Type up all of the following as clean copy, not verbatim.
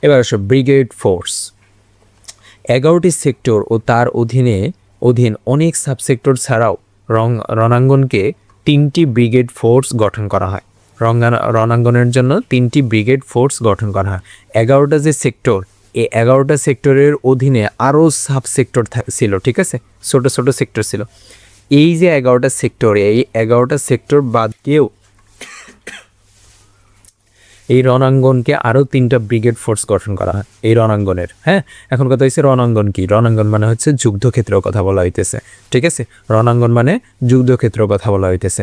এবার আসো brigade force. 11টি sector ও তার অধীন অনেক সাবসেক্টর ছাড়াও রণাঙ্গনকে 3টি ব্রিগেড ফোর্স গঠন করা হয়। রণাঙ্গনের জন্য 3টি ব্রিগেড ফোর্স গঠন করা হয়। 11টা যে সেক্টর, এই 11টা সেক্টরের অধীনে আরও সাবসেক্টর ছিল, ঠিক আছে, ছোটো ছোটো সেক্টর ছিল। এই যে 11টা সেক্টর, এই 11টা সেক্টর বাদ দিয়েও এই রণাঙ্গনকে আরও 3টা ব্রিগেড ফোর্স গঠন করা হয় এই রণাঙ্গনের। হ্যাঁ, এখন কথা হচ্ছে রণাঙ্গন কি? রণাঙ্গন মানে হচ্ছে যুদ্ধক্ষেত্রের কথা বলা হইতেছে, ঠিক আছে। রণাঙ্গন মানে যুদ্ধক্ষেত্রের কথা বলা হইতেছে।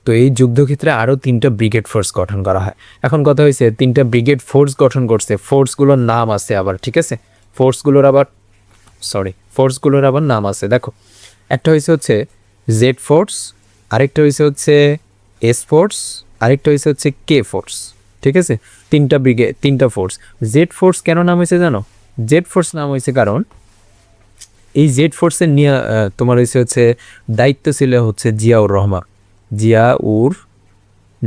তো এই যুদ্ধক্ষেত্রে আরও 3টা ব্রিগেড ফোর্স গঠন করা হয়। এখন কথা হয়েছে 3টা ব্রিগেড ফোর্স গঠন করছে, ফোর্সগুলোর নাম আছে আবার, ঠিক আছে। ফোর্সগুলোর আবার নাম আছে। দেখো, একটা হচ্ছে জেড ফোর্স, আরেকটা হচ্ছে এস ফোর্স, আরেকটা হচ্ছে কে ফোর্স, ঠিক আছে। 3টা ফোর্স। জেড ফোর্স কেন নাম হয়েছে জানো? জেড ফোর্স নাম হয়েছে কারণ এই জেড ফোর্সের তোমার হচ্ছে দায়িত্ব ছিল হচ্ছে জিয়াউর রহমান।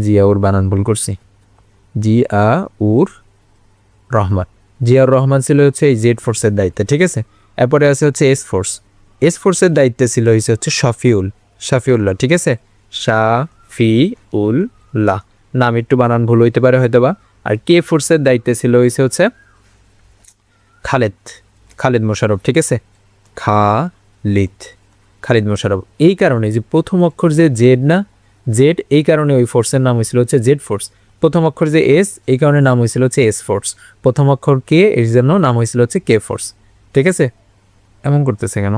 জিয়াউর বানান ভুল করছি, জিয়াউর রহমান ছিল হচ্ছে এই জেড ফোর্সের দায়িত্বে, ঠিক আছে। এরপরে আছে হচ্ছে এস ফোর্সের দায়িত্বে ছিল হচ্ছে শফিউল্লাহ, ঠিক আছে, শাফিউল্লাহ। নাম একটু বানান ভুল হইতে পারে হয়তো বা। আর কে ফোর্সের দায়িত্বে ছিল হচ্ছে খালিদ মোশাররফ, ঠিক আছে, খালিদ মোশাররফ। এই কারণে যে প্রথম অক্ষর যে জেড, এই কারণে ওই ফোর্সের নাম হয়েছিল হচ্ছে জেড ফোর্স। প্রথম অক্ষর যে এস, এই কারণে নাম হয়েছিল হচ্ছে এস ফোর্স। প্রথম অক্ষর কে, এর জন্য নাম হয়েছিল হচ্ছে কে ফোর্স, ঠিক আছে। এমন করতেছে কেন?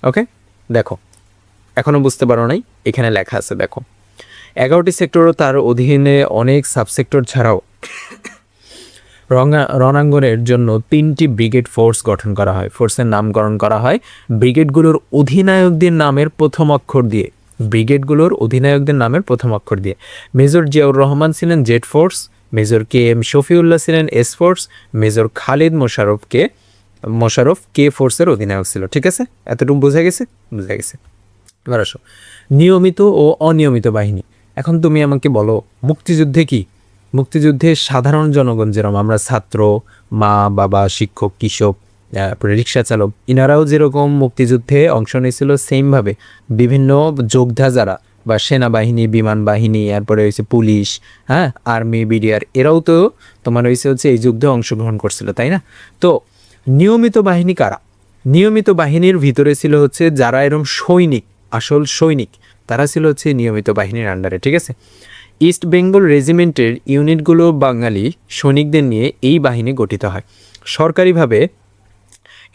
ওকে, দেখো, এখনো বুঝতে পারো নাই? এখানে লেখা আছে, দেখো, 11টি সেক্টর ও তার অধীনে অনেক সাবসেক্টর ছাড়াও রণাঙ্গনের জন্য 3টি ব্রিগেড ফোর্স গঠন করা হয়। ফোর্সের নামকরণ করা হয় ব্রিগেডগুলোর অধিনায়কদের নামের প্রথম অক্ষর দিয়ে। মেজর জিয়াউর রহমান ছিলেন Z force, major K M Shafiullah ছিলেন S force, major Khalid Musharraf K ফোর্সের অধিনায়ক ছিল, ঠিক আছে। এতটুকু বোঝা গেছে? এবার আসো নিয়মিত ও অনিয়মিত বাহিনী। এখন তুমি আমাকে বলো, মুক্তিযুদ্ধে কি? মুক্তিযুদ্ধে সাধারণ জনগণ, যেরকম আমরা ছাত্র, মা বাবা, শিক্ষক, কৃষক, রিক্সা চালক, ইনারাও যেরকম মুক্তিযুদ্ধে অংশ নিয়েছিল, সেমভাবে বিভিন্ন যোদ্ধা যারা বা সেনাবাহিনী, বিমান বাহিনী, এরপরে হচ্ছে পুলিশ, হ্যাঁ, আর্মি, বিডিআর, এরাও তো তোমার হচ্ছে এই যুদ্ধে অংশগ্রহণ করছিল, তাই না? তো নিয়মিত বাহিনী কারা? নিয়মিত বাহিনীর ভিতরে ছিল হচ্ছে যারা এরকম আসল সৈনিক, তারা ছিল হচ্ছে নিয়মিত বাহিনীর আন্ডারে, ঠিক আছে। ইস্ট বেঙ্গল রেজিমেন্টের ইউনিটগুলো বাঙালি সৈনিকদের নিয়ে এই বাহিনী গঠিত হয়। সরকারিভাবে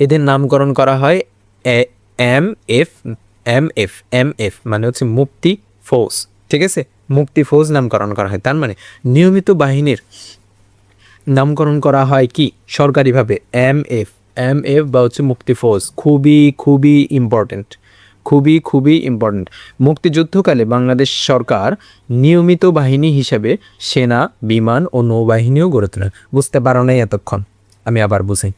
এদের নামকরণ করা হয় এমএফ মানে হচ্ছে মুক্তি ফৌজ, ঠিক আছে। মুক্তি ফৌজ নামকরণ করা হয়। তার মানে নিয়মিত বাহিনীর নামকরণ করা হয় কি সরকারিভাবে? এমএফ বা হচ্ছে মুক্তি ফৌজ। খুবই ইম্পর্টেন্ট। মুক্তিযুদ্ধকালে বাংলাদেশ সরকার নিয়মিত বাহিনী হিসেবে সেনা, বিমান ও নৌবাহিনীও গড়ে তোলে। বুঝতে পারো নাই এতক্ষণ? আমি আবার বুঝাই।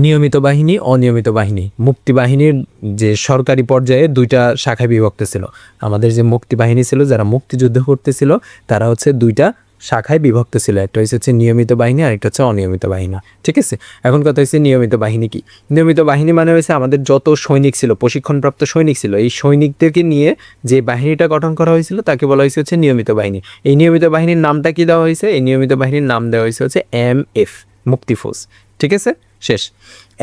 নিয়মিত বাহিনী, অনিয়মিত বাহিনী। মুক্তি বাহিনীর যে সরকারি পর্যায়ে 2টা শাখায় বিভক্ত ছিল। আমাদের যে মুক্তি বাহিনী ছিল, যারা মুক্তিযুদ্ধ করতেছিল, তারা হচ্ছে 2টা শাখায় বিভক্ত ছিল। একটা হচ্ছে নিয়মিত বাহিনী, আর একটা হচ্ছে অনিয়মিত বাহিনী, ঠিক আছে। এখন কথা হচ্ছে নিয়মিত বাহিনী কি? নিয়মিত বাহিনী মানে হচ্ছে আমাদের যত সৈনিক ছিল, প্রশিক্ষণপ্রাপ্ত সৈনিক ছিল, এই সৈনিকদেরকে নিয়ে যে বাহিনীটা গঠন করা হয়েছিল তাকে বলা হচ্ছে নিয়মিত বাহিনী। এই নিয়মিত বাহিনীর নামটা কি দেওয়া হয়েছে? এই নিয়মিত বাহিনীর নাম দেওয়া হচ্ছে এমএফ, মুক্তি ফৌজ, ঠিক আছে। শেষ।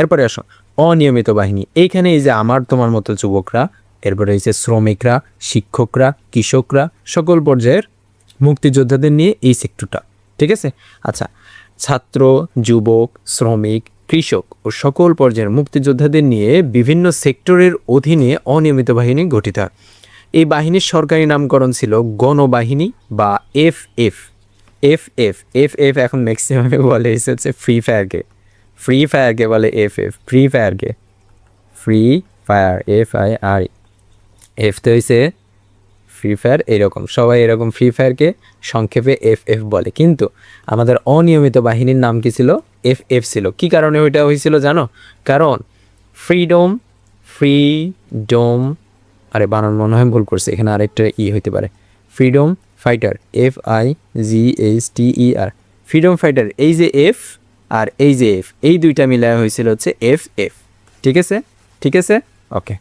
এরপরে আসো অনিয়মিত বাহিনী। এইখানে এই যে আমার তোমার মতো যুবকরা, এরপরে হচ্ছে শ্রমিকরা, শিক্ষকরা, কৃষকরা, সকল পর্যায়ের মুক্তিযোদ্ধাদের নিয়ে এই সেক্টরটা, ঠিক আছে। আচ্ছা, ছাত্র, যুবক, শ্রমিক, কৃষক ও সকল পর্যায়ের মুক্তিযোদ্ধাদের নিয়ে বিভিন্ন সেক্টরের অধীনে অনিয়মিত বাহিনী গঠিত হয়। এই বাহিনীর সরকারি নামকরণ ছিল গণবাহিনী বা এফএফ। এখন ম্যাক্সিমামে বলে হচ্ছে ফ্রি ফায়ারকে বলে FF, free fire, FIR। F তো হয়েছে ফ্রি ফায়ার, এরকম সবাই এরকম ফ্রি ফায়ারকে সংক্ষেপে এফএফ বলে। কিন্তু আমাদের অনিয়মিত বাহিনীর নাম কি ছিল? এফএফ ছিল। কি কারণে ওইটা হয়েছিল জানো? কারণ ফ্রিডম আরে বানান মনে হয় ভুল করছে, এখানে আরেকটা হইতে পারে, freedom fighter, FIGHTER, freedom fighter. এই যে এফ আর এই যে এফ, এই দুইটা মিলায় হয়েছিল হচ্ছে FF। ঠিক আছে, ঠিক আছে, ওকে।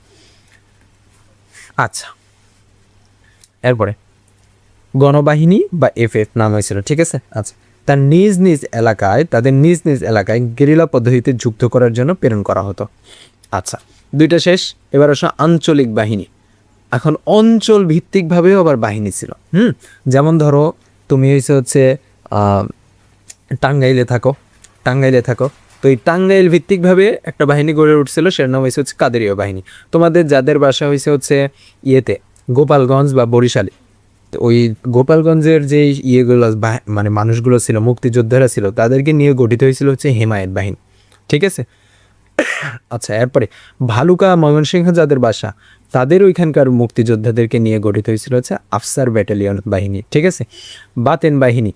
আচ্ছা, এরপরে গণবাহিনী বা FF নাম হয়েছিল। ঠিক আছে, আচ্ছা, তার নিজ নিজ এলাকায়, তাদের নিজ নিজ এলাকায় গেরিলা পদ্ধতিতে যুদ্ধ করার জন্য প্রেরণ করা হতো। আচ্ছা, দুইটা শেষ, এবার আসলে আঞ্চলিক বাহিনী। এখন অঞ্চল ভিত্তিকভাবেও আবার বাহিনী ছিল। যেমন ধরো তুমি হচ্ছে টাঙ্গাইলে থাকো, তো এই টাঙ্গাইল ভিত্তিকভাবে একটা বাহিনী গড়ে উঠছিল, সেটার নাম হচ্ছে কাদেরীয় বাহিনী। তোমাদের যাদের বাসা হচ্ছে ইয়েতে গোপালগঞ্জ বা বরিশালে, ওই গোপালগঞ্জের যে ইয়েগুলো মানে মানুষগুলো ছিল, মুক্তিযোদ্ধারা ছিল, তাদেরকে নিয়ে গঠিত হয়েছিল হচ্ছে হেমায়েত বাহিনী। ঠিক আছে, আচ্ছা, এরপরে ভালুকা ময়মনসিংহ যাদের বাসা, তাদের ওইখানকার মুক্তিযোদ্ধাদেরকে নিয়ে গঠিত হয়েছিল হচ্ছে আফসার ব্যাটালিয়ন বাহিনী। ঠিক আছে, বাতেন বাহিনী,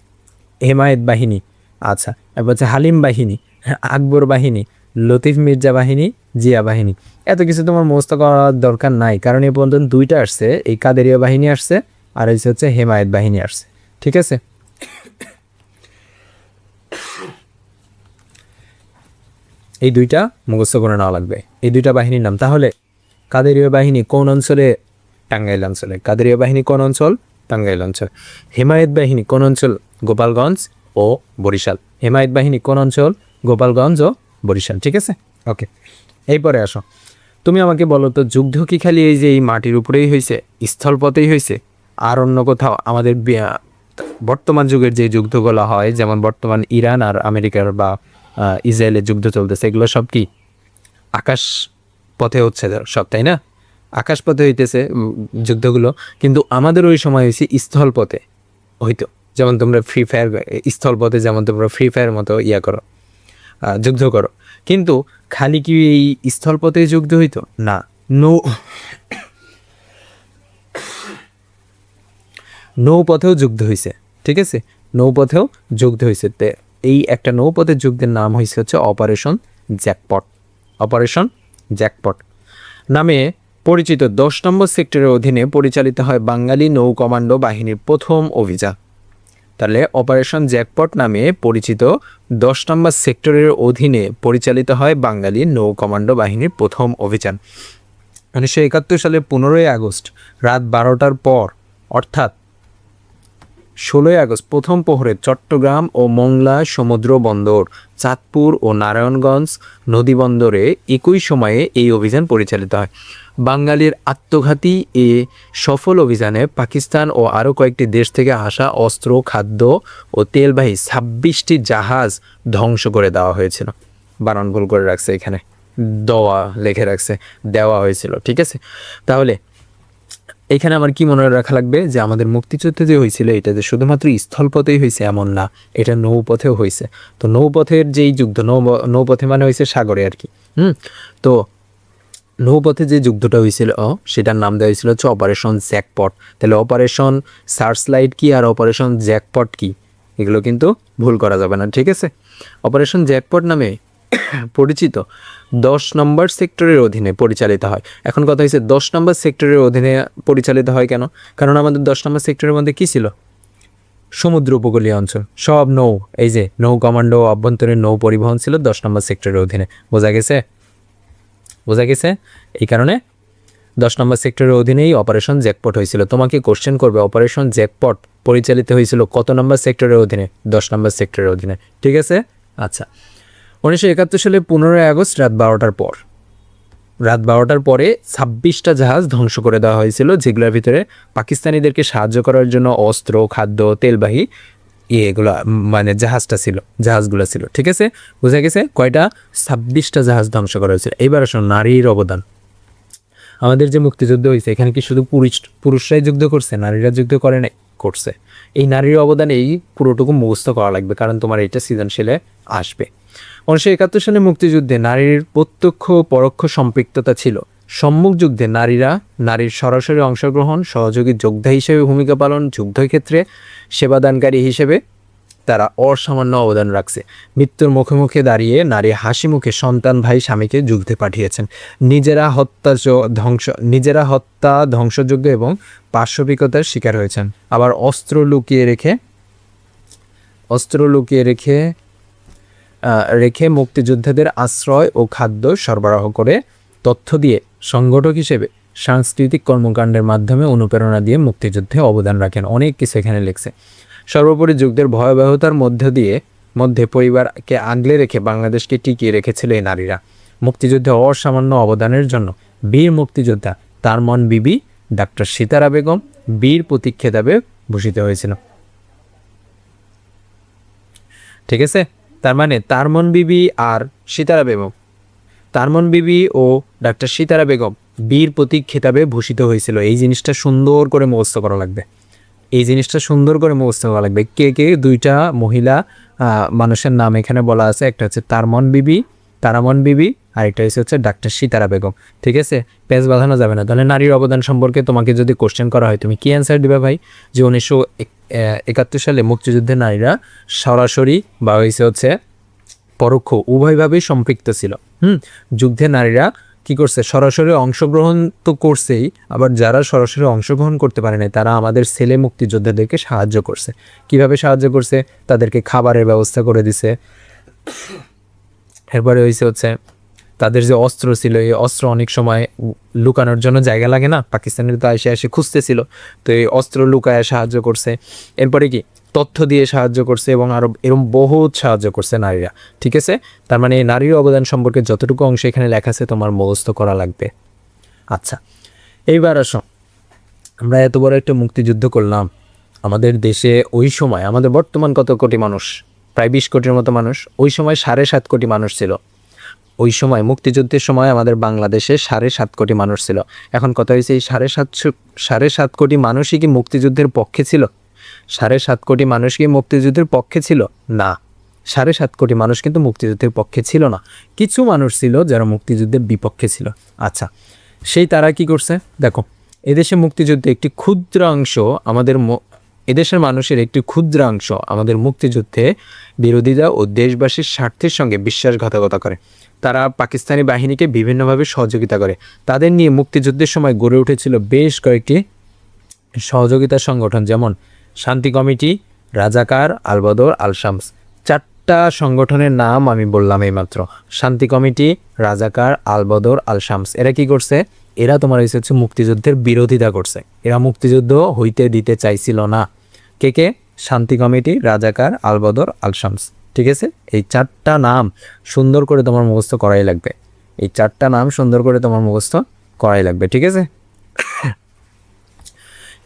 হেমায়েত বাহিনী, আচ্ছা, এরপর হচ্ছে হালিম বাহিনী, আকবর বাহিনী, লতিফ মির্জা বাহিনী, জিয়া বাহিনী। এত কিছু তোমার মুখস্থ করার দরকার নাই, কারণ এই পর্যন্ত দুইটা আসছে, এই কাদেরীয় বাহিনী আসছে আর হচ্ছে হেমায়েত বাহিনী আসছে। ঠিক আছে, এই দুইটা মুখস্থ করে নেওয়া লাগবে, এই দুইটা বাহিনীর নাম। তাহলে কাদেরীয় বাহিনী কোন অঞ্চলে? টাঙ্গাইল অঞ্চলে। কাদেরীয় বাহিনী কোন অঞ্চল? টাঙ্গাইল অঞ্চল। হেমায়েত বাহিনী কোন অঞ্চল? গোপালগঞ্জ ও বরিশাল। হেমায়েত বাহিনী কোন অঞ্চল? গোপালগঞ্জ ও বরিশাল। ঠিক আছে, ওকে। এরপরে আসো, তুমি আমাকে বলো তো, যুদ্ধ কি খালি এই যে এই মাটির উপরেই হয়েছে, স্থলপথেই হয়েছে, আর অন্য কোথাও? আমাদের বর্তমান যুগের যে যুদ্ধগুলো হয়, যেমন বর্তমান ইরান আর আমেরিকার বা ইসরায়েলের যুদ্ধ চলতেছে, এগুলো সব কি আকাশ পথে হচ্ছে সব, তাই না? আকাশ পথে হইতেছে যুদ্ধগুলো, কিন্তু আমাদের ওই সময় হয়েছে স্থলপথে হইতো। যেমন তোমরা ফ্রি ফায়ার, স্থলপথে যেমন তোমরা ফ্রি ফায়ার মতো করো, যুদ্ধ করো, কিন্তু খালি কি এই স্থলপথে যুদ্ধ হইতো? না, নৌপথেও যুদ্ধ হয়েছে। ঠিক আছে, নৌপথেও যুদ্ধ হয়েছে। এই একটা নৌপথের যুদ্ধের নাম হয়েছে হচ্ছে অপারেশন জ্যাকপট। অপারেশন জ্যাকপট নামে পরিচিত 10 নম্বর সেক্টরের অধীনে পরিচালিত হয় বাঙালি নৌ কমান্ডো বাহিনীর প্রথম অভিযান। তাহলে অপারেশন জ্যাকপট নামে পরিচিত 10 নম্বর সেক্টরের অধীনে পরিচালিত হয় বাঙালি নৌ কমান্ডো বাহিনীর প্রথম অভিযান। 1971 সালের 15ই আগস্ট রাত 12টার পর, অর্থাৎ 16ই আগস্ট প্রথম প্রহরে চট্টগ্রাম ও মংলা সমুদ্র বন্দর, চাঁদপুর ও নারায়ণগঞ্জ নদী বন্দরে একই সময়ে এই অভিযান পরিচালিত হয়। বাঙালির আত্মঘাতী এ সফল অভিযানে পাকিস্তান ও আরও কয়েকটি দেশ থেকে আসা অস্ত্র, খাদ্য ও তেলবাহী 26টি জাহাজ ধ্বংস করে দেওয়া হয়েছিল। বানান ভুল করে রাখছে, এখানে দেওয়া লিখে রাখছে, দেওয়া হয়েছিল। ঠিক আছে, তাহলে এখানে আমার কি মনে রাখা লাগবে যে আমাদের মুক্তিযুদ্ধ যে হয়েছিল, এটা যে শুধুমাত্র স্থলপথেই হয়েছে এমন না, এটা নৌপথেও হয়েছে। তো নৌপথের যেই যুদ্ধ, নৌপথে মানে হয়েছে সাগরে আর কি। তো নৌপথে যে যুদ্ধটা হয়েছিল সেটার নাম দেওয়া হয়েছিল হচ্ছে অপারেশন জ্যাকপট। তাহলে অপারেশন সার্চলাইট কি আর অপারেশন জ্যাকপট কি, এগুলো কিন্তু ভুল করা যাবে না। ঠিক আছে, অপারেশন জ্যাকপট নামে পরিচিত 10 নম্বর সেক্টরের অধীনে পরিচালিত হয়। এখন কথা হচ্ছে 10 নম্বর সেক্টরের অধীনে পরিচালিত হয় কেন? কারণ আমাদের 10 নম্বর সেক্টরের মধ্যে কী ছিল? সমুদ্র উপকূলীয় অঞ্চল, সব নৌ, এই যে নৌ কমান্ডো, অভ্যন্তরীণ নৌ পরিবহন ছিল 10 নম্বর সেক্টরের অধীনে। বোঝা গেছে? বোঝা গেছে? এই কারণে 10 নম্বর সেক্টরের অধীনেই অপারেশন জ্যাকপট হয়েছিল। তোমাকে কোশ্চেন করবে অপারেশন জ্যাকপট পরিচালিত হয়েছিল কত নম্বর সেক্টরের অধীনে? 10 নম্বর সেক্টরের অধীনে। ঠিক আছে, আচ্ছা। 1971 সালে 15ই আগস্ট রাত 12টার পর, রাত 12টার পরে 26টা জাহাজ ধ্বংস করে দেওয়া হয়েছিল, যেগুলোর ভিতরে পাকিস্তানিদেরকে সাহায্য করার জন্য অস্ত্র, খাদ্য, তেলবাহী এগুলো মানে জাহাজগুলো ছিল। ঠিক আছে, বোঝা গেছে? কয়টা? 26টা জাহাজ ধ্বংস করা হয়েছিল। এইবার আসলে নারীর অবদান। আমাদের যে মুক্তিযুদ্ধ হয়েছে, এখানে কি শুধু পুরুষরাই যুদ্ধ করছে, নারীরা যুদ্ধ করে নাই? করছে। এই নারীর অবদান এই পুরোটুকু মুখস্থ করা লাগবে, কারণ তোমার এটা সৃজনশীলে আসবে। 1971 সালে মুক্তিযুদ্ধে নারীর প্রত্যক্ষ ও পরোক্ষ সম্পৃক্ততা ছিল। সম্মুখ যুদ্ধে নারীর সরাসরি অংশগ্রহণ, সহযোগী যোদ্ধা হিসেবে ভূমিকা পালন, যুদ্ধক্ষেত্রে সেবাদানকারী হিসেবে তারা অসামান্য অবদান রাখছে। মৃত্যুর মুখে মুখে দাঁড়িয়ে নারী হাসি মুখে সন্তান ভাই স্বামীকে যুদ্ধে পাঠিয়েছেন। নিজেরা হত্যা ধ্বংসযোগ্য এবং পাশবিকতার শিকার হয়েছেন। আবার অস্ত্র লুকিয়ে রেখে মুক্তিযোদ্ধাদের আশ্রয় ও খাদ্য সরবরাহ করে, তথ্য দিয়ে, সংগঠক হিসেবে সাংস্কৃতিক কর্মকাণ্ডের মাধ্যমে অনুপ্রেরণা দিয়ে মুক্তিযুদ্ধে অবদান রাখেন। অনেক কিছু এখানে লিখছে। সর্বোপরি যুদ্ধের ভয়াবহতার মধ্যে পরিবারকে আগলে রেখে বাংলাদেশকে টিকিয়ে রেখেছিল এই নারীরা। মুক্তিযুদ্ধে অসামান্য অবদানের জন্য বীর মুক্তিযোদ্ধা তারমন বিবি ডাক্তার সিতারা বেগম বীর প্রতীক খেতাবে ভূষিত হয়েছিল। ঠিক আছে, তার মানে তারমন বিবি আর সিতারা বেগম, তারমন বিবি ও ডাক্তার সিতারা বেগম বীর প্রতীক খেতাবে ভূষিত হয়েছিল। এই জিনিসটা সুন্দর করে মুখস্থ করা লাগবে। কে কে দুইটা মহিলা মানুষের নাম এখানে বলা আছে। একটা হচ্ছে তারমন বিবি আর একটা হচ্ছে ডাক্তার সিতারা বেগম। ঠিক আছে, পেজ বাঁধানো যাবে না। তাহলে নারীর অবদান সম্পর্কে তোমাকে যদি কোশ্চেন করা হয়, তুমি কি অ্যান্সার দিবে ভাই? যে 1971 সালে মুক্তিযুদ্ধের নারীরা সরাসরি বা হচ্ছে পরোক্ষ উভয়ভাবেই সম্পৃক্ত ছিল। যুদ্ধে নারীরা কি করছে? সরাসরি অংশগ্রহণ তো করছেই, আবার যারা সরাসরি অংশগ্রহণ করতে পারে না তারা আমাদের ছেলে মুক্তিযোদ্ধাদেরকে সাহায্য করছে। কিভাবে সাহায্য করছে? তাদেরকে খাবারের ব্যবস্থা করে দিছে। এরপরে হচ্ছে তাদের যে অস্ত্র ছিল, এই অস্ত্র অনেক সময় লুকানোর জন্য জায়গা লাগে না, পাকিস্তানের তো এসে খুঁজতেছিল, তো এই অস্ত্র লুকায় সাহায্য করছে। এরপরে কি তথ্য দিয়ে সাহায্য করছে এবং আরও এরকম বহুত সাহায্য করছে নারীরা। ঠিক আছে, তার মানে এই নারীর অবদান সম্পর্কে যতটুকু অংশ এখানে লেখা আছে তোমার মুখস্থ করা লাগবে। আচ্ছা, এইবার আসো, আমরা এত বড় একটা মুক্তিযুদ্ধ করলাম। আমাদের দেশে ওই সময়, আমাদের বর্তমান কত কোটি মানুষ? প্রায় 20 কোটির মতো মানুষ। ওই সময় 7.5 কোটি মানুষ ছিল। ওই সময় মুক্তিযুদ্ধের সময় আমাদের বাংলাদেশে 7.5 কোটি মানুষ ছিল। এখন কথা হয়েছে, এই 7.5 কোটি মানুষই কি মুক্তিযুদ্ধের পক্ষে ছিল? 7.5 কোটি মানুষ কি মুক্তিযুদ্ধের পক্ষে ছিল? না, 7.5 কোটি মানুষ কিন্তু মুক্তিযুদ্ধের পক্ষে ছিল না। কিছু মানুষ ছিল যারা মুক্তিযুদ্ধের বিপক্ষে ছিল। আচ্ছা, সেই তারা কি করছে? দেখো, এদেশে মুক্তিযুদ্ধে একটি ক্ষুদ্রাংশ এদেশের মানুষের একটি ক্ষুদ্রাংশ আমাদের মুক্তিযুদ্ধে বিরোধিতা ও দেশবাসীর স্বার্থের সঙ্গে বিশ্বাসঘাতকতা করে। তারা পাকিস্তানি বাহিনীকে বিভিন্নভাবে সহযোগিতা করে। তাদের নিয়ে মুক্তিযুদ্ধের সময় গড়ে উঠেছিল বেশ কয়েকটি সহযোগিতা সংগঠন, যেমন শান্তি কমিটি, রাজাকার, আলবদর, আল শামস। 4টা সংগঠনের নাম আমি বললাম এইমাত্র। শান্তি কমিটি, রাজাকার, আলবদর, আল শামস। এরা কি করছে? এরা তোমার হচ্ছে মুক্তিযুদ্ধের বিরোধিতা করছে। এরা মুক্তিযুদ্ধ হইতে দিতে চাইছিল না। কে? শান্তি কমিটি, রাজাকার, আলবদর, আল শামস। ঠিক আছে, এই 4টা নাম সুন্দর করে তোমার মুখস্থ করাই লাগবে। ঠিক আছে,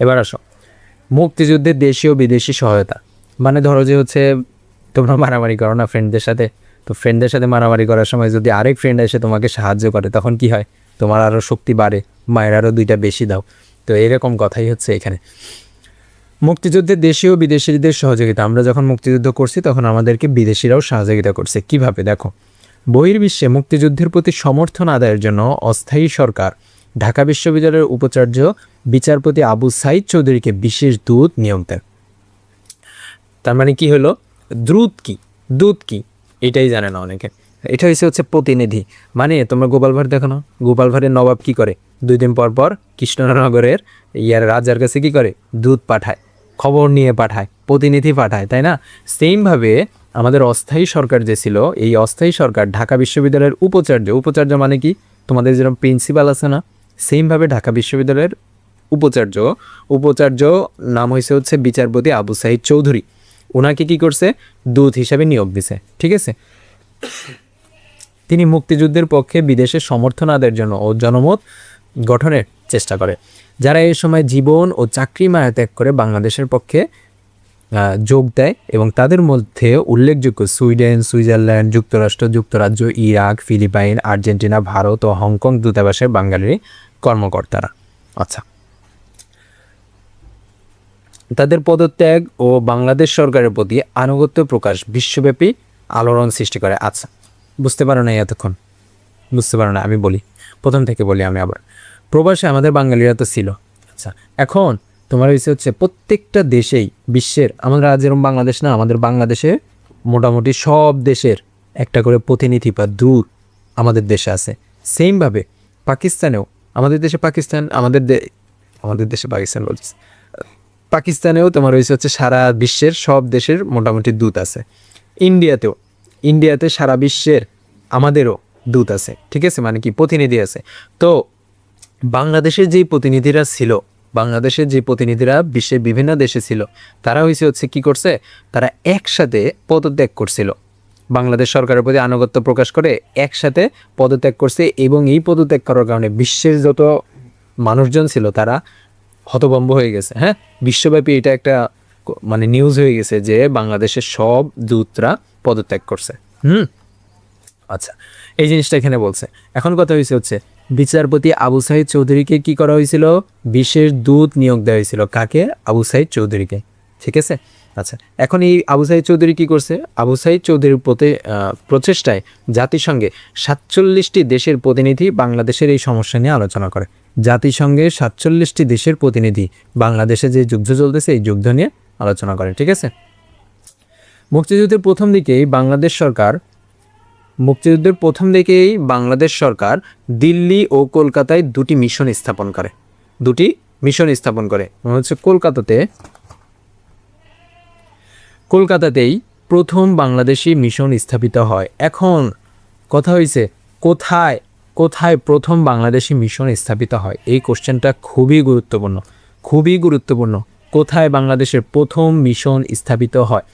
এবার আসো, মুক্তিযুদ্ধের দেশীয় বিদেশি সহায়তা। মানে ধরো যে তোমরা মারামারি করো না ফ্রেন্ডদের সাথে, তো ফ্রেন্ডদের সাথে মারামারি করার সময় যদি আরেক ফ্রেন্ড এসে তোমাকে সাহায্য করে, তখন কি হয়? তোমার আরও শক্তি বাড়ে, মায়ের আরও 2টা বেশি দাও। তো এরকম কথাই হচ্ছে এখানে। মুক্তিযুদ্ধের দেশীয় বিদেশিদের সহযোগিতা। আমরা যখন মুক্তিযুদ্ধ করছি তখন আমাদেরকে বিদেশিরাও সহযোগিতা করছে। কিভাবে? দেখো, বহির্বিশ্বে মুক্তিযুদ্ধের প্রতি সমর্থন আদায়ের জন্য অস্থায়ী সরকার ঢাকা বিশ্ববিদ্যালয়ের উপাচার্য বিচারপতি আবু সাইদ চৌধুরীকে বিশেষ দূত নিয়োগ দেন। তার মানে কি হলো? দূত কি এটাই জানে না অনেকে। এটা হচ্ছে প্রতিনিধি। মানে তোমরা গোপাল ভাঁড় দেখো না, গোপাল ভাঁড়ের নবাব কি করে? 2 দিন পর পর কৃষ্ণনগরের রাজার কাছে কি করে? দূত পাঠায়, খবর নিয়ে পাঠায়, প্রতিনিধি পাঠায়, তাই না? সেমভাবে আমাদের অস্থায়ী সরকার যে ছিল, এই অস্থায়ী সরকার ঢাকা বিশ্ববিদ্যালয়ের উপাচার্য মানে কি? তোমাদের যেরকম প্রিন্সিপাল আছে না, সেমভাবে ঢাকা বিশ্ববিদ্যালয়ের উপাচার্য নাম হচ্ছে বিচারপতি আবু সাইদ চৌধুরী। ওনাকে কি করছে? দূত হিসাবে নিয়োগ দিছে। ঠিক আছে, তিনি মুক্তিযুদ্ধের পক্ষে বিদেশে সমর্থন আদায়ের জন্য ও জনমত গঠনের চেষ্টা করে। যারা এই সময় জীবন ও চাকরি মায়া ত্যাগ করে বাংলাদেশের পক্ষে যোগ দেয়, এবং তাদের মধ্যে উল্লেখযোগ্য সুইডেন, সুইজারল্যান্ড, যুক্তরাষ্ট্র, যুক্তরাজ্য, ইরাক, ফিলিপাইন, আর্জেন্টিনা, ভারত ও হংকং দূতাবাসের বাঙালি কর্মকর্তারা। আচ্ছা, তাদের পদত্যাগ ও বাংলাদেশ সরকারের প্রতি আনুগত্য প্রকাশ বিশ্বব্যাপী আলোড়ন সৃষ্টি করে। আচ্ছা, বুঝতে পারো না এতক্ষণ? বুঝতে পারো না? আমি বলি, প্রথম থেকে বলি আমি আবার। প্রবাসে আমাদের বাঙালিরা তো ছিল। আচ্ছা, এখন তোমার হচ্ছে প্রত্যেকটা দেশেই বিশ্বের, আমরা যেরকম বাংলাদেশ না, আমাদের বাংলাদেশে মোটামুটি সব দেশের একটা করে প্রতিনিধি বা দূত আমাদের দেশে আছে। সেমভাবে পাকিস্তানেও, আমাদের দেশে পাকিস্তান, আমাদের দেশে পাকিস্তান বলছি, পাকিস্তানেও তোমার হচ্ছে সারা বিশ্বের সব দেশের মোটামুটি দূত আছে। ইন্ডিয়াতে সারা বিশ্বের আমাদেরও দূত আছে, ঠিক আছে, মানে কি প্রতিনিধি আছে। তো বাংলাদেশের যে প্রতিনিধিরা বিশ্বের বিভিন্ন দেশে ছিল, তারা হচ্ছে কি করছে, তারা একসাথে পদত্যাগ করছিল, বাংলাদেশ সরকারের প্রতি আনুগত্য প্রকাশ করে একসাথে পদত্যাগ করছে। এবং এই পদত্যাগ করার কারণে বিশ্বের যত মানুষজন ছিল তারা হতভম্ব হয়ে গেছে। হ্যাঁ, বিশ্বব্যাপী এটা একটা মানে নিউজ হয়ে গেছে যে বাংলাদেশের সব দূতরা পদত্যাগ করছে। আচ্ছা, এই জিনিসটা এখানে বলছে। এখন কথা হচ্ছে বিচারপতি আবু সাঈদ চৌধুরীকে কি করা হয়েছিল, বিশেষ দূত নিয়োগ দেওয়া হয়েছিল। কাকে? আবু সাঈদ চৌধুরীকে, ঠিক আছে। আচ্ছা, এখন এই আবু সাঈদ চৌধুরী কী করছে, আবু সাঈদ চৌধুরীর প্রচেষ্টায় জাতিসংঘে 47টি দেশের প্রতিনিধি বাংলাদেশের এই সমস্যা নিয়ে আলোচনা করে। জাতিসংঘে 47টি দেশের প্রতিনিধি বাংলাদেশে যে যুদ্ধ চলতেছে এই যুদ্ধ নিয়ে আলোচনা করে, ঠিক আছে। মুক্তিযুদ্ধের প্রথম দিকেই বাংলাদেশ সরকার দিল্লি ও কলকাতায় দুটি মিশন স্থাপন করে। হচ্ছে কলকাতাতেই প্রথম বাংলাদেশি মিশন স্থাপিত হয়। এখন কথা হয়েছে কোথায় প্রথম বাংলাদেশি মিশন স্থাপিত হয়, এই কোশ্চেনটা খুবই গুরুত্বপূর্ণ। কোথায় বাংলাদেশের প্রথম মিশন স্থাপিত হয়?